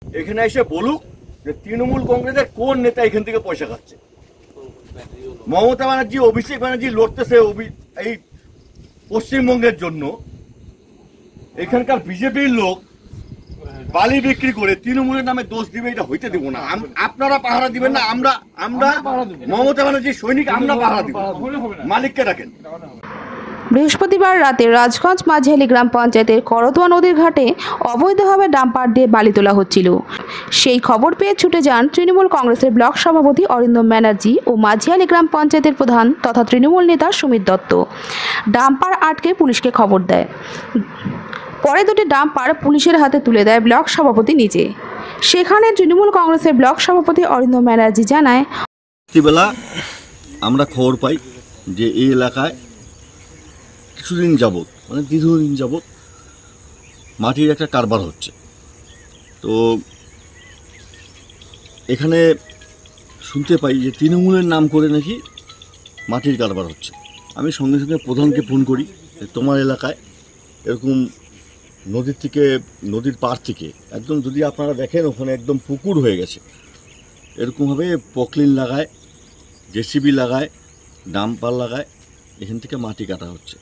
এখানে এসে বলুক যে তৃণমূল কংগ্রেসের কোন নেতা এখান থেকে পয়সা খাচ্ছে। মমতা ব্যানার্জি, অভিষেক ব্যানার্জি লড়তেছে এই পশ্চিমবঙ্গের জন্য। এখানকার বিজেপির লোক বালি বিক্রি করে তৃণমূলের নামে দোষ দিবে, এটা হইতে দেবো না। আপনারা পাহারা দিবেন না, আমরা মমতা ব্যানার্জির সৈনিক, আমরা পাহারা দিব। মালিককে ডাকেন। বৃহস্পতিবার রাতে রাজগঞ্জ মাঝিয়ালি গ্রাম পঞ্চায়েতের করতোয়া নদীর ঘাটে অবৈধভাবে ডাম্পার দিয়ে বালি তোলা হচ্ছিল। সেই খবর পেয়ে ছুটে যান তৃণমূল কংগ্রেসের ব্লক সভাপতি অরিন্দম ব্যানার্জি ও মাঝিয়ালি গ্রাম পঞ্চায়েতের প্রধান তথা তৃণমূল নেতা সুমিত দত্ত। ডাম্পার আটকে পুলিশকে খবর দেয়। পরে দুটি ডাম্পার পুলিশের হাতে তুলে দেয় ব্লক সভাপতি নিজে। সেখানে তৃণমূল কংগ্রেসের ব্লক সভাপতি অরিন্দম ব্যানার্জি জানায়, রাত্রিবেলা আমরা খবর পাই যে এই এলাকায় কিছুদিন যাবৎ, মানে দীর্ঘদিন যাবৎ মাটির একটা কারবার হচ্ছে। তো এখানে শুনতে পাই যে তৃণমূলের নাম করে নাকি মাটির কারবার হচ্ছে। আমি সঙ্গে সঙ্গে প্রধানকে ফোন করি যে তোমার এলাকায় এরকম নদীর পাড় থেকে একদম, যদি আপনারা দেখেন ওখানে একদম পুকুর হয়ে গেছে, এরকমভাবে পকলিন লাগায়, জেসিবি লাগায়, ডাম্পার লাগায়, এখান থেকে মাটি কাটা হচ্ছে।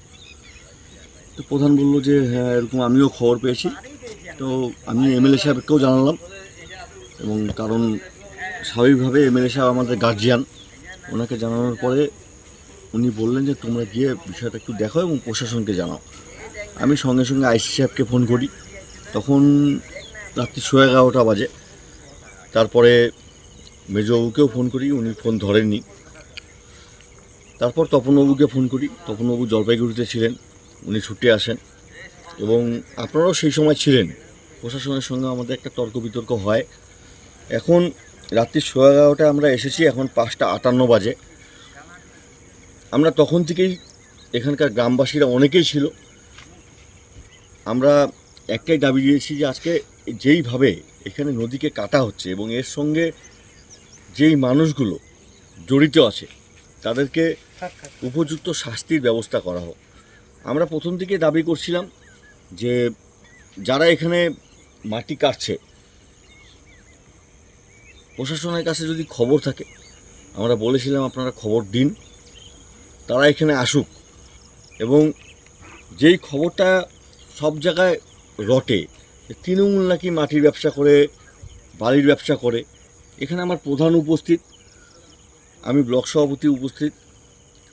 তো প্রধান বলল যে হ্যাঁ এরকম আমিও খবর পেয়েছি। তো আমি এমএলএ সাহেবকেও জানালাম, এবং কারণ স্বাভাবিকভাবে এমএলএ সাহেব আমাদের গার্জিয়ান, ওনাকে জানানোর পরে উনি বললেন যে তোমরা গিয়ে বিষয়টা একটু দেখো এবং প্রশাসনকে জানাও। আমি সঙ্গে সঙ্গে আইসি সাহেবকে ফোন করি, তখন রাত্রি 11:30 বাজে। তারপরে মেজবাবুকেও ফোন করি, উনি ফোন ধরেননি। তারপর তপনবাবুকে ফোন করি, তপনবাবু জলপাইগুড়িতে ছিলেন, উনি ছুটে আসেন, এবং আপনারাও সেই সময় ছিলেন। প্রশাসনের সঙ্গে আমাদের একটা তর্ক বিতর্ক হয়। এখন রাত্রি 11:30 আমরা এসেছি, এখন 5:58 বাজে। আমরা তখন থেকেই, এখানকার গ্রামবাসীরা অনেকেই ছিল, আমরা একটাই দাবি দিয়েছি যে আজকে যেইভাবে এখানে নদীকে কাটা হচ্ছে এবং এর সঙ্গে যেই মানুষগুলো জড়িত আছে তাদেরকে উপযুক্ত শাস্তির ব্যবস্থা করা হোক। আমরা প্রথম থেকে দাবি করছিলাম যে যারা এখানে মাটি কাটছে, প্রশাসনের কাছে যদি খবর থাকে, আমরা বলেছিলাম আপনারা খবর দিন, তারা এখানে আসুক। এবং যেই খবরটা সব জায়গায় রটে, তৃণমূল নাকি মাটির ব্যবসা করে, বালির ব্যবসা করে, এখানে আমার প্রধান উপস্থিত, আমি ব্লক সভাপতি উপস্থিত।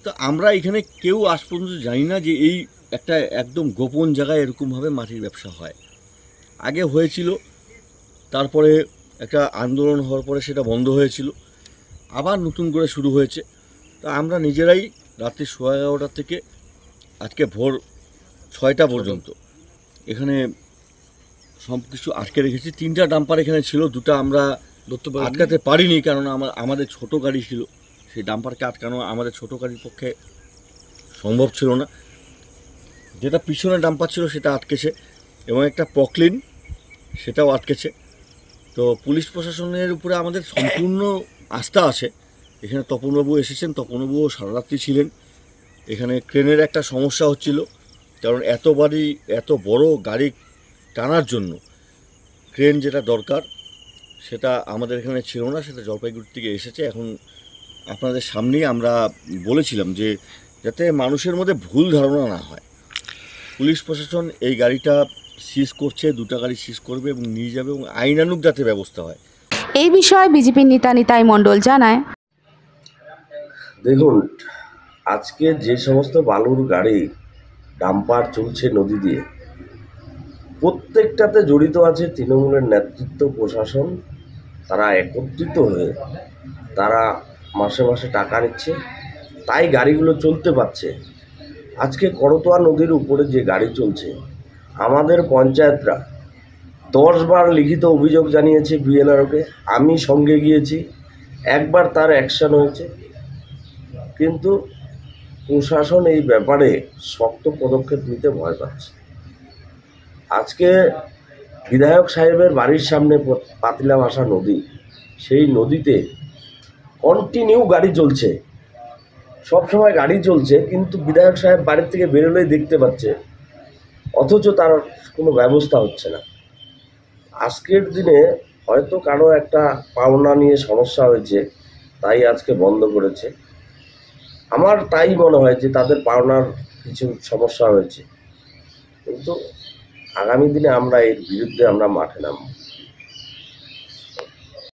তো আমরা এখানে কেউ আজ পর্যন্ত জানি না যে এই একটা একদম গোপন জায়গায় এরকমভাবে মাটির ব্যবসা হয়। আগে হয়েছিল, তারপরে একটা আন্দোলন হওয়ার পরে সেটা বন্ধ হয়েছিল, আবার নতুন করে শুরু হয়েছে। তা আমরা নিজেরাই রাত্রি 11:30 থেকে আজকে ভোর 6টা পর্যন্ত এখানে সব কিছু আটকে রেখেছি। 3টা ডাম্পার এখানে ছিল, 2টা আমরা আটকাতে পারিনি, কারণ আমাদের ছোট গাড়ি ছিল। সেই ডাম্পারকে আটকানো আমাদের ছোট গাড়ির পক্ষে সম্ভব ছিল না। যেটা পিছনে ডাম্পার ছিল সেটা আটকেছে, এবং একটা পকলিন সেটাও আটকেছে। তো পুলিশ প্রশাসনের উপরে আমাদের সম্পূর্ণ আস্থা আছে। এখানে তপনবাবু এসেছেন, তপনবাবুও সারারাত্রি ছিলেন। এখানে ক্রেনের একটা সমস্যা হচ্ছিল, কারণ এত বড় গাড়ি টানার জন্য ক্রেন যেটা দরকার সেটা আমাদের এখানে ছিল না, সেটা জলপাইগুড়ি থেকে এসেছে। এখন আপনাদের সামনেই আমরা বলেছিলাম যে যাতে মানুষের মধ্যে ভুল ধারণা না হয়, পুলিশ প্রশাসন এই গাড়িটা সিজ করছে, 2টা গাড়ি সিজ করবে এবং নিয়ে যাবে, এবং আইনানুগ যাতে ব্যবস্থা হয়। এই বিষয়ে বিজেপির নেতা নিতাই মণ্ডল জানায়, দেখুন, আজকে যে সমস্ত বালুর গাড়ি ডাম্পার চলছে নদী দিয়ে, প্রত্যেকটাতে জড়িত আছে তৃণমূলের নেতৃত্ব, প্রশাসন। তারা একত্রিত হয়ে তারা মাসে মাসে টাকা নিচ্ছে, তাই গাড়িগুলো চলতে পারছে। আজকে করতোয়া নদীর উপরে যে গাড়ি চলছে, আমাদের পঞ্চায়েতরা 10 বার লিখিত অভিযোগ জানিয়েছে বিএলআরওকে, আমি সঙ্গে গিয়েছি, একবার তার অ্যাকশন হয়েছে, কিন্তু প্রশাসন এই ব্যাপারে শক্ত পদক্ষেপ নিতে ভয় পাচ্ছে। আজকে বিধায়ক সাহেবের বাড়ির সামনে পাতিলা ভাষা নদী, সেই নদীতে কন্টিনিউ গাড়ি চলছে, সবসময় গাড়ি চলছে, কিন্তু বিধায়ক সাহেব বাড়ির থেকে বেরোলেই দেখতে পাচ্ছে, অথচ তার কোনো ব্যবস্থা হচ্ছে না। আজকের দিনে হয়তো কারো একটা পাওনা নিয়ে সমস্যা হয়েছে, তাই আজকে বন্ধ করেছে। আমার তাই মনে হয় যে তাদের পাওনার কিছু সমস্যা হয়েছে, কিন্তু আগামী দিনে আমরা এর বিরুদ্ধে আমরা মাঠে নামব।